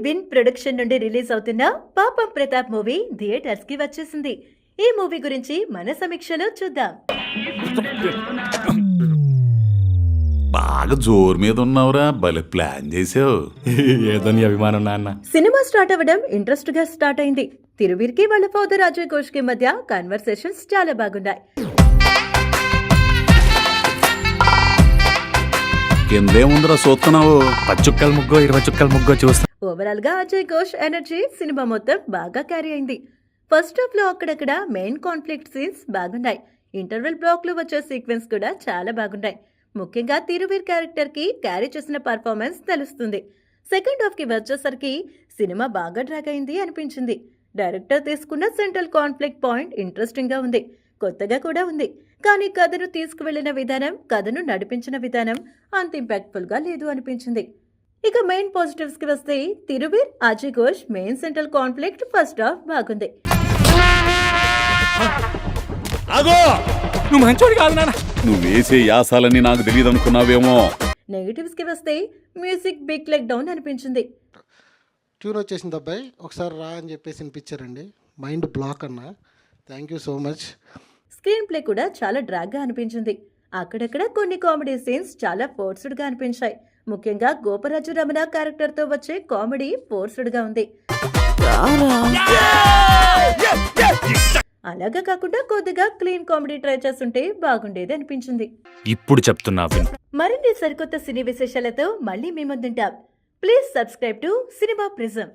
Win production నుండి release అవుతున్న పాపం ప్రతాప్ మూవీ థియేటర్స్ కి వచ్చేసింది. ఈ మూవీ గురించి మన సమీక్షలో చూద్దాం. బాగా జోరు మీద ఉన్నావురా, భలే ప్లాన్ చేసావు. ఏదో నీ అభిమానం నాన్న. సినిమా స్టార్ట్ అవ్వడం ఇంట్రెస్ట్ గా స్టార్ట్ అయింది. తిరువీర్కి వాళ్ళ ఫాదర్ అజయ్ ఘోష్ కి మధ్య కన్వర్సేషన్స్ చాలా బాగున్నాయి. కిందేముందిరా చూస్తున్నావు? 10 చుక్కల ముగ్గో 20 చుక్కల ముగ్గో చూస్తా. ఓవరాల్ గా అజయ్ ఘోష్ ఎనర్జీ సినిమా మొత్తం బాగా క్యారీ అయింది. ఫస్ట్ హాఫ్ లో అక్కడక్కడ మెయిన్ కాన్ఫ్లిక్ట్ సీన్స్ బాగున్నాయి. ఇంటర్వెల్ బ్లాక్ లో వచ్చే సీక్వెన్స్ కూడా చాలా బాగున్నాయి. ముఖ్యంగా తిరువీర్ క్యారెక్టర్ కి క్యారీ చేసిన పర్ఫార్మెన్స్ తెలుస్తుంది. సెకండ్ హాఫ్ కి వచ్చేసరికి సినిమా బాగా డ్రాగ్ అయింది అనిపించింది. డైరెక్టర్ తీసుకున్న సెంట్రల్ కాన్ఫ్లిక్ట్ పాయింట్ ఇంట్రెస్టింగ్ గా ఉంది, కొత్తగా కూడా ఉంది. కానీ కథను తీసుకువెళ్లిన విధానం, కథను నడిపించిన విధానం అంత ఇంపాక్ట్ఫుల్ గా లేదు అనిపించింది. ఇక మెయిన్ పాజిటివ్స్ కి వస్తే Thiruveer, Ajay Ghosh main central conflict first half బాగుంది. నువ్వు మంచోడు కాదు నాన్న. నువ్వు వేసే యాసాలని నాకు తెలియదు అనుకున్నావేమో. నెగటివ్స్ కి వస్తే మ్యూజిక్ బిగ్ లెగ్ డౌన్ అనిపించింది. ట్యూన్ వచ్చేసింది అబ్బాయి, ఒకసారి రా అని చెప్పేసి వినిపించారండి. మైండ్ బ్లాక్ అన్న. Thank you so much. Screen play కూడా చాలా డ్రాగ్ గా అనిపించింది. అక్కడక్కడ కొన్ని కామెడీ సీన్స్ చాలా ఫోర్స్డ్ గా అనిపించాయి. ముఖ్యంగా గోపరాజు రమణ క్యారెక్టర్ తో వచ్చే కామెడీ ఫోర్స్డ్ గా ఉంది. అలాగా కాకుండా కొద్దిగా క్లీన్ కామెడీ ట్రై చేస్తుంటే బాగుండేది అనిపించింది. ఇప్పుడు చెప్తున్నా విను. మరిన్ని సరికొత్త సినీ విశేషాలతో మళ్ళీ మీ ముందుంటాం. Please subscribe to Cinema prism.